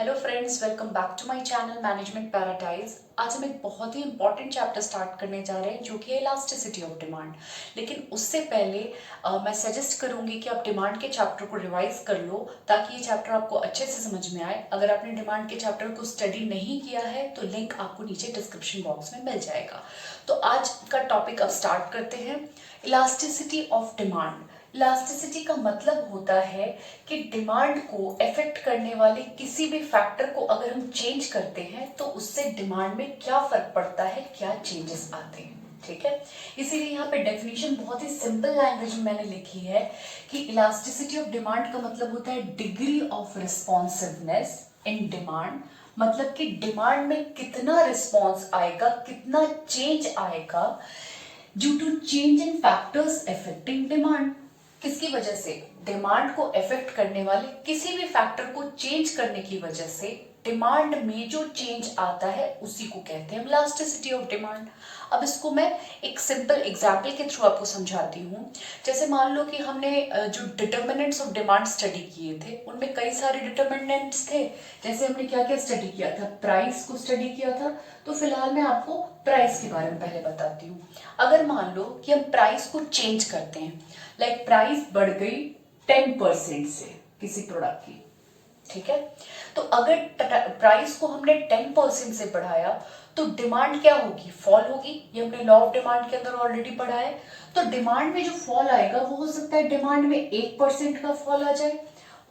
Hello friends, welcome back to my channel management paradise. आज हम एक बहुत ही इंपॉर्टेंट चैप्टर स्टार्ट करने जा रहे हैं जो कि है इलास्टिसिटी ऑफ डिमांड। लेकिन उससे पहले मैं सजेस्ट करूंगी कि आप डिमांड के चैप्टर को रिवाइज कर लो ताकि ये चैप्टर आपको अच्छे से समझ में आए। अगर आपने डिमांड के चैप्टर को स्टडी नहीं किया है तो लिंक आपको नीचे डिस्क्रिप्शन बॉक्स में मिल जाएगा। तो आज का टॉपिक अब स्टार्ट करते हैं, इलास्टिसिटी ऑफ डिमांड। इलास्टिसिटी का मतलब होता है कि डिमांड को अफेक्ट करने वाले किसी भी फैक्टर को अगर हम चेंज करते हैं तो उससे डिमांड में क्या फर्क पड़ता है, क्या चेंजेस आते हैं। ठीक है, इसीलिए यहाँ पे डेफिनेशन बहुत ही सिंपल लैंग्वेज में मैंने लिखी है कि इलास्टिसिटी ऑफ डिमांड का मतलब होता है degree of responsiveness in demand. मतलब कि डिमांड में कितना रिस्पॉन्स आएगा, कितना चेंज आएगा due to change in factors affecting demand. किसकी वजह से? डिमांड को अफेक्ट करने वाले किसी भी फैक्टर को चेंज करने की वजह से डिमांड में जो चेंज आता है उसी को कहते हैं इलास्टिसिटी ऑफ डिमांड। अब इसको मैं एक सिंपल एग्जांपल के थ्रू आपको समझाती हूँ। जैसे मान लो कि हमने जो डिटर्मिनेंट्स ऑफ डिमांड स्टडी किए थे उनमें कई सारे डिटर्मिनेंट्स थे। जैसे हमने क्या क्या स्टडी किया था, प्राइस को स्टडी किया था। तो फिलहाल मैं आपको प्राइस के बारे में पहले बताती हूँ। अगर मान लो कि हम प्राइस को चेंज करते हैं, लाइक प्राइस बढ़ गई 10% से किसी प्रोडक्ट की, ठीक है। तो अगर प्राइस को हमने 10% से बढ़ाया तो डिमांड क्या होगी? फॉल होगी। ये हमने लॉ ऑफ डिमांड के अंदर ऑलरेडी पढ़ा है। तो डिमांड में जो फॉल आएगा वो हो सकता है डिमांड में 1% का फॉल आ जाए,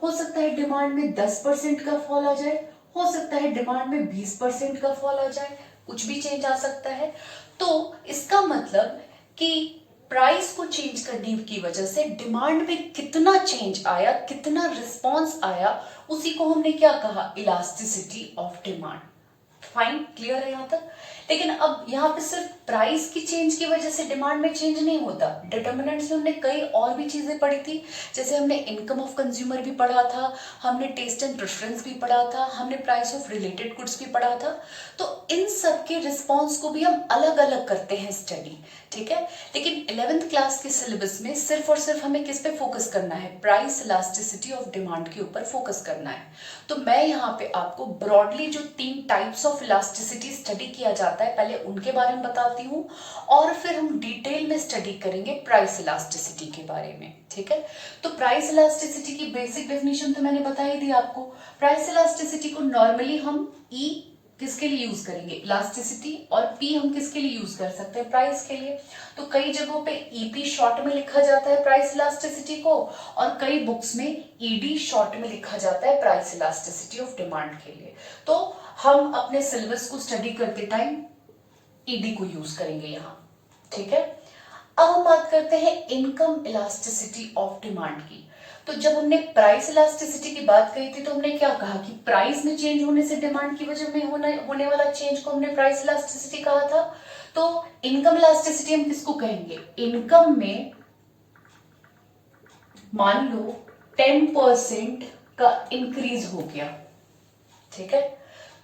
हो सकता है डिमांड में 10% का फॉल आ जाए, हो सकता है डिमांड में 20% का फॉल आ जाए, कुछ भी चेंज आ सकता है। तो इसका मतलब कि प्राइस को चेंज करने की वजह से डिमांड में कितना चेंज आया, कितना रिस्पॉन्स आया, उसी को हमने क्या कहा? Elasticity of demand. Fine, clear है यहां तक? लेकिन अब यहाँ पे सिर्फ प्राइस की चेंज की वजह से डिमांड में चेंज नहीं होता। डिटर्मिनेंट्स में हमने कई और भी चीजें पढ़ी थी। जैसे हमने इनकम ऑफ कंज्यूमर भी पढ़ा था, हमने टेस्ट एंड प्रेफरेंस भी पढ़ा था, हमने प्राइस ऑफ रिलेटेड गुड्स भी पढ़ा था। तो इन सब के रिस्पॉन्स को भी हम अलग अलग करते हैं स्टडी, ठीक है। लेकिन 11th क्लास के सिलेबस में सिर्फ और सिर्फ हमें किस पे फोकस करना है? प्राइस इलास्टिसिटी ऑफ डिमांड के ऊपर फोकस करना है। तो मैं यहाँ पे आपको ब्रॉडली जो 3 टाइप्स ऑफ इलास्टिसिटी स्टडी किया जाता है पहले उनके बारे में बताती हूँ, और फिर हम डिटेल में स्टडी करेंगे प्राइस इलास्टिसिटी के बारे में, ठीक है। तो प्राइस इलास्टिसिटी की बेसिक डेफिनेशन तो मैंने बता ही दी आपको। प्राइस इलास्टिसिटी को नॉर्मली हम ई किसके लिए यूज करेंगे? इलास्टिसिटी, और पी हम किसके लिए यूज कर सकते हैं? प्राइस के लिए। तो कई जगहों पे ईपी शॉर्ट में लिखा जाता है प्राइस इलास्टिसिटी को, और कई बुक्स में ईडी शॉर्ट में लिखा जाता है प्राइस इलास्टिसिटी ऑफ डिमांड के लिए। तो हम अपने सिलेबस को स्टडी करते टाइम ईडी को यूज करेंगे यहाँ, ठीक है। अब हम बात करते हैं इनकम इलास्टिसिटी ऑफ डिमांड की। तो जब हमने प्राइस इलास्टिसिटी की बात कही थी तो हमने क्या कहा कि प्राइस में चेंज होने से डिमांड की वजह में होने वाला चेंज को हमने प्राइस इलास्टिसिटी कहा था। तो इनकम इलास्टिसिटी हम किसको कहेंगे? इनकम में मान लो 10% का इंक्रीज हो गया, ठीक है,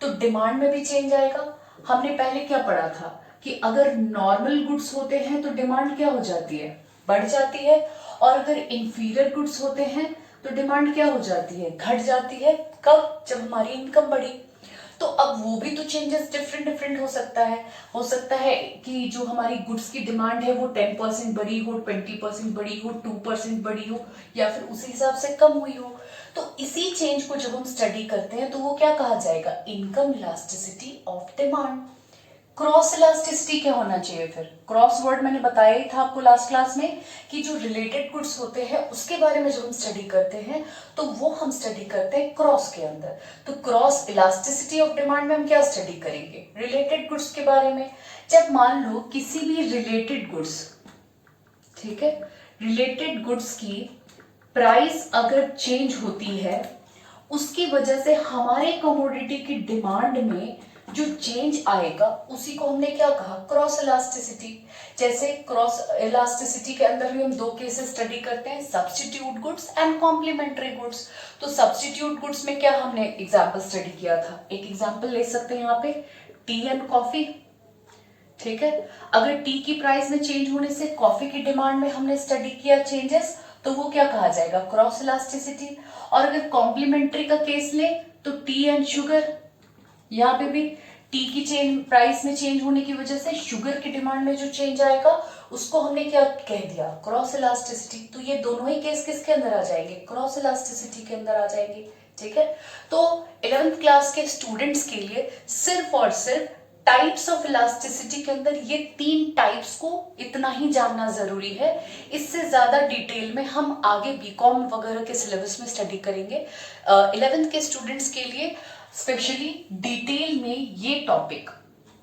तो डिमांड में भी चेंज आएगा। हमने पहले क्या पढ़ा था कि अगर नॉर्मल गुड्स होते हैं तो डिमांड क्या हो जाती है? बढ़ जाती है। और अगर इंफीरियर गुड्स होते हैं तो डिमांड क्या हो जाती है? घट जाती है। कब? जब हमारी इनकम बढ़ी। तो अब वो भी तो चेंजेस डिफरेंट डिफरेंट हो सकता है। हो सकता है कि जो हमारी गुड्स की डिमांड है वो 10% बढ़ी हो, 20% बढ़ी हो, 2% बढ़ी हो, या फिर उसी हिसाब से कम हुई हो। तो इसी चेंज को जब हम स्टडी करते हैं तो वो क्या कहा जाएगा? Income elasticity of demand. Cross elasticity क्या होना चाहिए? फिर क्रॉस वर्ड मैंने बताया ही था आपको लास्ट क्लास में कि जो रिलेटेड गुड्स होते हैं उसके बारे में जब हम स्टडी करते हैं तो वो हम स्टडी करते हैं क्रॉस के अंदर। तो क्रॉस इलास्टिसिटी ऑफ डिमांड में हम क्या स्टडी करेंगे? रिलेटेड गुड्स के बारे में। जब मान लो किसी भी रिलेटेड गुड्स, ठीक है, रिलेटेड गुड्स की प्राइस अगर चेंज होती है उसकी वजह से हमारे कमोडिटी की डिमांड में जो चेंज आएगा उसी को हमने क्या कहा? Cross elasticity. जैसे क्रॉस इलास्टिसिटी के अंदर भी हम 2 केसेस स्टडी करते हैं, substitute goods and complementary goods. तो सब्स्टिट्यूट गुड्स में क्या हमने एग्जांपल स्टडी किया था? एक एग्जांपल ले सकते हैं यहाँ पे, टी एंड कॉफी, ठीक है। अगर टी की प्राइस में चेंज होने से कॉफी की डिमांड में हमने स्टडी किया चेंजेस तो वो क्या कहा जाएगा? Cross elasticity. और अगर कॉम्प्लीमेंट्री का केस लें तो टी एंड शुगर, यहाँ पे भी टी की चेंज प्राइस में चेंज होने की वजह से शुगर की डिमांड में जो चेंज आएगा उसको हमने क्या कह दिया, क्रॉस इलास्टिसिटी। तो ये दोनों ही केस किसके अंदर आ जाएंगे, क्रॉस इलास्टिसिटी के अंदर आ जाएंगे। ठीक है, तो 11th क्लास के स्टूडेंट्स के लिए सिर्फ और सिर्फ टाइप्स ऑफ इलास्टिसिटी के अंदर ये 3 टाइप्स को इतना ही जानना जरूरी है। इससे ज्यादा डिटेल में हम आगे बीकॉम वगैरह के सिलेबस में स्टडी करेंगे। 11th के स्टूडेंट्स के लिए स्पेशली डिटेल में ये टॉपिक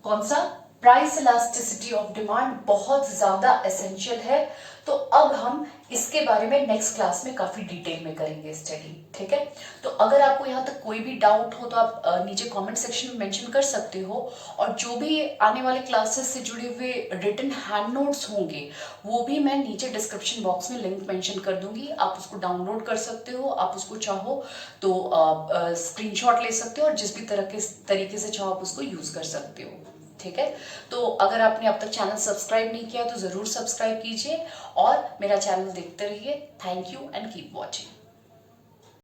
कौन सा, प्राइस इलास्टिसिटी ऑफ डिमांड, बहुत ज्यादा एसेंशियल है। तो अब हम इसके बारे में नेक्स्ट क्लास में काफी डिटेल में करेंगे स्टडी। ठीक है, तो अगर आपको यहाँ तक कोई भी डाउट हो तो आप नीचे कमेंट सेक्शन में मेंशन कर सकते हो। और जो भी आने वाले क्लासेस से जुड़े हुए रिटन हैंड नोट्स होंगे वो भी मैं नीचे डिस्क्रिप्शन बॉक्स में लिंक मेंशन कर दूंगी, आप उसको डाउनलोड कर सकते हो। आप उसको चाहो तो स्क्रीनशॉट ले सकते हो और जिस भी तरीके से चाहो आप उसको यूज कर सकते हो। ठीक है, तो अगर आपने अब तक चैनल सब्सक्राइब नहीं किया तो जरूर सब्सक्राइब कीजिए और मेरा चैनल देखते रहिए। Thank you and keep watching.